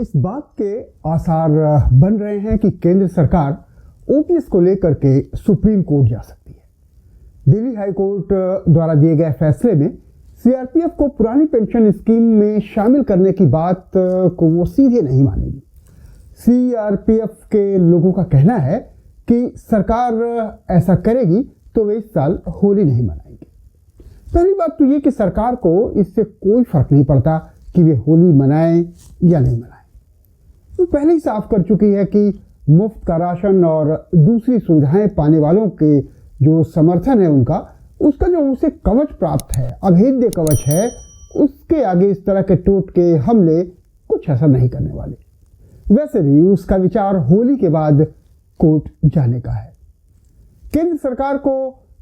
इस बात के आसार बन रहे हैं कि केंद्र सरकार ओपीएस को लेकर के सुप्रीम कोर्ट जा सकती है। दिल्ली हाई कोर्ट द्वारा दिए गए फैसले में सीआरपीएफ को पुरानी पेंशन स्कीम में शामिल करने की बात को वो सीधे नहीं मानेगी। सीआरपीएफ के लोगों का कहना है कि सरकार ऐसा करेगी तो वे इस साल होली नहीं मनाएंगे। पहली बात तो ये कि सरकार को इससे कोई फर्क नहीं पड़ता कि वे होली मनाएं या नहीं मनाएं। तो पहले ही साफ कर चुकी है कि मुफ्त का राशन और दूसरी सुविधाएं पाने वालों के जो समर्थन है उसका जो उसे कवच प्राप्त है, अभेद्य कवच है, उसके आगे इस तरह के टोटके हमले कुछ असर नहीं करने वाले। वैसे भी उसका विचार होली के बाद कोर्ट जाने का है। केंद्र सरकार को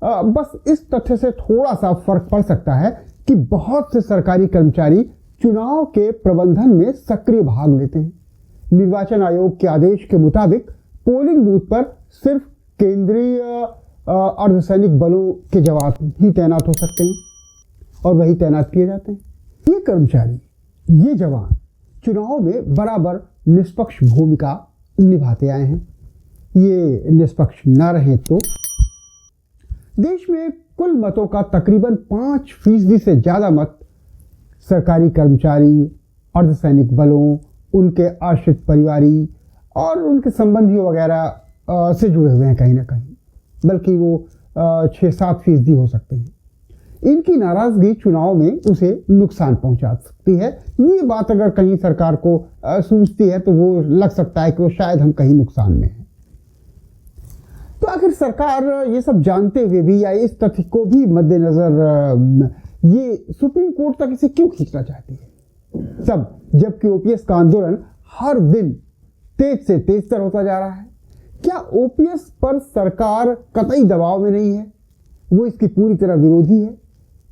बस इस तथ्य से थोड़ा सा फर्क पड़ सकता है कि बहुत से सरकारी कर्मचारी चुनाव के प्रबंधन में सक्रिय भाग लेते हैं। निर्वाचन आयोग के आदेश के मुताबिक पोलिंग बूथ पर सिर्फ केंद्रीय अर्धसैनिक बलों के जवान ही तैनात हो सकते हैं और वही तैनात किए जाते हैं। ये कर्मचारी, ये जवान चुनाव में बराबर निष्पक्ष भूमिका निभाते आए हैं। ये निष्पक्ष न रहे तो देश में कुल मतों का तकरीबन 5% से ज्यादा मत सरकारी कर्मचारी, अर्धसैनिक बलों, उनके आश्रित परिवारी और उनके संबंधियों वगैरह से जुड़े हुए हैं कहीं ना कहीं, बल्कि वो 6-7% हो सकते हैं। इनकी नाराजगी चुनाव में उसे नुकसान पहुंचा सकती है। ये बात अगर कहीं सरकार को सूझती है तो वो लग सकता है कि वो शायद हम कहीं नुकसान में हैं। तो आखिर सरकार ये सब जानते हुए भी या इस तथ्य को भी मद्देनजर ये सुप्रीम कोर्ट तक इसे क्यों खींचना चाहती है, सब जबकि ओपीएस का आंदोलन हर दिन तेज से तेजतर होता जा रहा है। क्या ओपीएस पर सरकार कतई दबाव में नहीं है? वो इसकी पूरी तरह विरोधी है?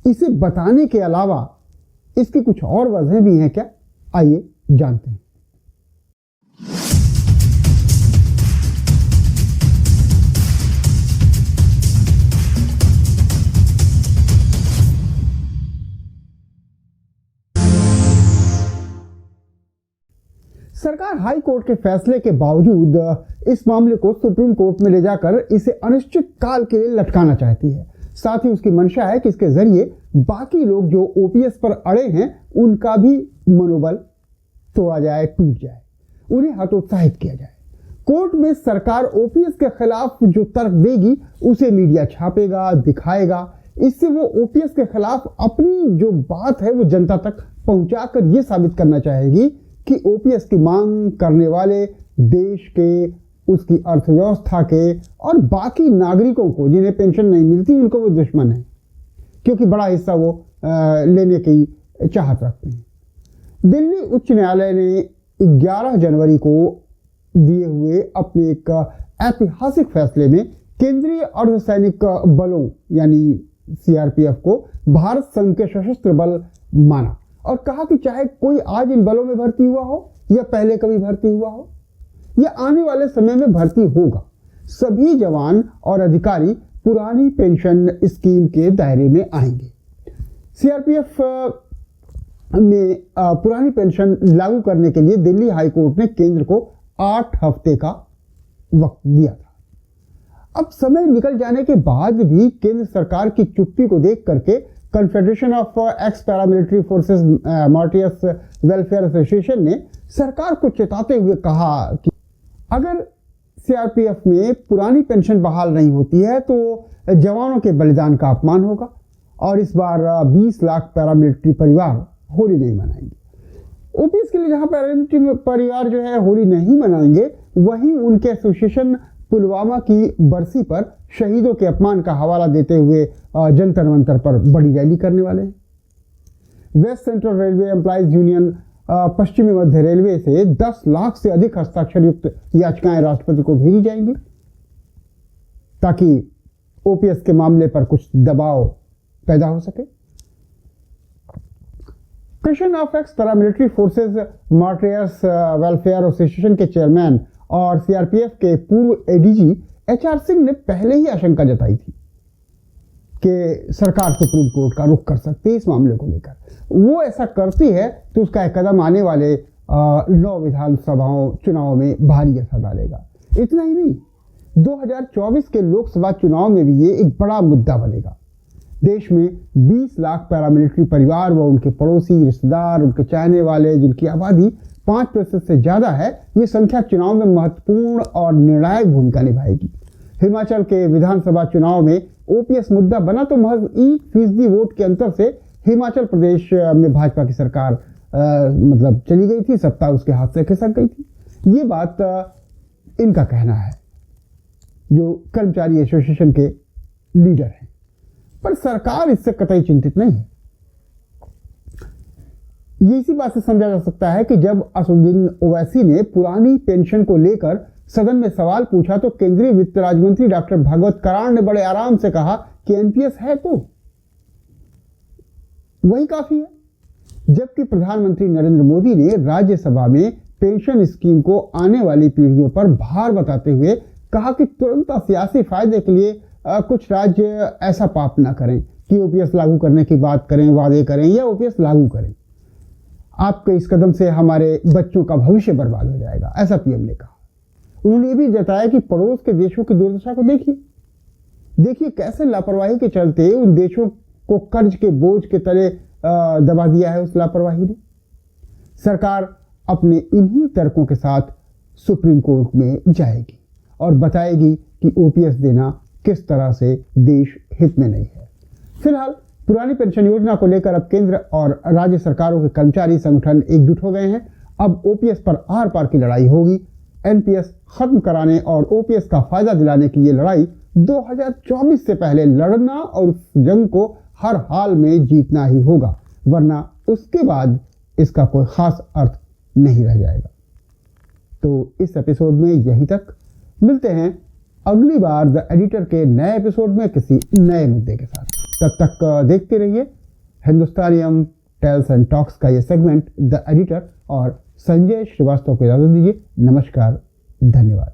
इसे बताने के अलावा इसकी कुछ और वजह भी हैं क्या? आइए जानते हैं। सरकार हाई कोर्ट के फैसले के बावजूद इस मामले को सुप्रीम कोर्ट में ले जाकर इसे अनिश्चित काल के लिए लटकाना चाहती है। साथ ही उसकी मंशा है कि इसके जरिए बाकी लोग जो ओपीएस पर अड़े हैं उनका भी मनोबल तोड़ा जाए, टूट जाए, उन्हें हतोत्साहित किया जाए। कोर्ट में सरकार ओपीएस के खिलाफ जो तर्क देगी उसे मीडिया छापेगा, दिखाएगा। इससे वो ओपीएस के खिलाफ अपनी जो बात है वो जनता तक पहुंचाकर ये साबित करना चाहेगी कि ओपीएस की मांग करने वाले देश के, उसकी अर्थव्यवस्था के और बाकी नागरिकों को जिन्हें पेंशन नहीं मिलती उनको वो दुश्मन है, क्योंकि बड़ा हिस्सा वो लेने की चाहत रखते हैं। दिल्ली उच्च न्यायालय ने 11 जनवरी को दिए हुए अपने एक ऐतिहासिक फैसले में केंद्रीय अर्धसैनिक बलों यानी सीआरपीएफ को भारत संघ के सशस्त्र बल माना और कहा कि चाहे कोई आज इन बलों में भर्ती हुआ हो या पहले कभी भर्ती हुआ हो या आने वाले समय में भर्ती होगा, सभी जवान और अधिकारी पुरानी पेंशन स्कीम के दायरे में आएंगे। सीआरपीएफ में पुरानी पेंशन लागू करने के लिए दिल्ली हाई कोर्ट ने केंद्र को 8 हफ्ते का वक्त दिया था। अब समय निकल जाने के बाद भी केंद्र सरकार की चुप्पी को देख करके confederation of x paramilitary forces martyrs welfare association ने सरकार को चेताते हुए कहा कि अगर सीआरपीएफ में पुरानी पेंशन बहाल नहीं होती है तो जवानों के बलिदान का अपमान होगा और इस बार 20 लाख पैरामिलिट्री परिवार होली नहीं मनाएंगे। ओपीएस के लिए जहां पैरामिलिट्री परिवार जो है होली नहीं मनाएंगे, वहीं उनके एसोसिएशन पुलवामा की बरसी पर शहीदों के अपमान का हवाला देते हुए जंतर मंतर पर बड़ी रैली करने वाले हैं। West central railway employees union पश्चिमी मध्य रेलवे से 10 लाख से अधिक हस्ताक्षर युक्त याचिकाएं राष्ट्रपति को भेजी जाएंगी ताकि ओपीएस के मामले पर कुछ दबाव पैदा हो सके। Federation of x paramilitary forces martyrs welfare association के चेयरमैन और सीआरपीएफ के पूर्व एडीजी एचआर सिंह ने पहले ही आशंका जताई थी कि सरकार सुप्रीम कोर्ट का रुख कर सकती है इस मामले को लेकर। वो ऐसा करती है तो उसका एक कदम आने वाले 9 विधानसभाओं चुनाव में भारी असर डालेगा। इतना ही नहीं, 2024 के लोकसभा चुनाव में भी ये एक बड़ा मुद्दा बनेगा। देश में 20 लाख पैरामिलिट्री परिवार व उनके पड़ोसी, रिश्तेदार, उनके चाहने वाले, जिनकी आबादी 5% से ज्यादा है, ये संख्या चुनाव में महत्वपूर्ण और निर्णायक भूमिका निभाएगी। हिमाचल के विधानसभा चुनाव में ओपीएस मुद्दा बना तो महज 1% वोट के अंतर से हिमाचल प्रदेश में भाजपा की सरकार मतलब चली गई थी, सत्ता उसके हाथ से खिसक गई थी। ये बात इनका कहना है, जो कर्मचारी एसोसिएशन के लीडर हैं। पर सरकार इससे कतई चिंतित नहीं है। ये इसी बात से समझा जा सकता है कि जब असदुद्दीन ओवैसी ने पुरानी पेंशन को लेकर सदन में सवाल पूछा तो केंद्रीय वित्त राज्य मंत्री डॉक्टर भागवत कराड़ ने बड़े आराम से कहा कि एनपीएस है तो वही काफी है। जबकि प्रधानमंत्री नरेंद्र मोदी ने राज्यसभा में पेंशन स्कीम को आने वाली पीढ़ियों पर भार बताते हुए कहा कि तुरंत सियासी फायदे के लिए कुछ राज्य ऐसा पाप ना करें कि ओपीएस लागू करने की बात करें, वादे करें या ओपीएस लागू करें। आपके इस कदम से हमारे बच्चों का भविष्य बर्बाद हो जाएगा, ऐसा पीएम ने कहा। उन्होंने ये भी जताया कि पड़ोस के देशों की दुर्दशा को देखिए कैसे लापरवाही के चलते उन देशों को कर्ज के बोझ के तले दबा दिया है उस लापरवाही ने। सरकार अपने इन्हीं तर्कों के साथ सुप्रीम कोर्ट में जाएगी और बताएगी कि ओपीएस देना किस तरह से देश हित में नहीं है। फिलहाल पुरानी पेंशन योजना को लेकर अब केंद्र और राज्य सरकारों के कर्मचारी संगठन एकजुट हो गए हैं। अब ओपीएस पर आर पार की लड़ाई होगी। एनपीएस खत्म कराने और ओपीएस का फायदा दिलाने की ये लड़ाई 2024 से पहले लड़ना और उस जंग को हर हाल में जीतना ही होगा, वरना उसके बाद इसका कोई खास अर्थ नहीं रह जाएगा। तो इस एपिसोड में यहीं तक। मिलते हैं अगली बार द एडिटर के नए एपिसोड में किसी नए मुद्दे के साथ। तब तक देखते रहिए हिंदुस्तानियम टेल्स एंड टॉक्स का ये सेगमेंट द एडिटर, और संजय श्रीवास्तव को इजाजत दीजिए। नमस्कार, धन्यवाद।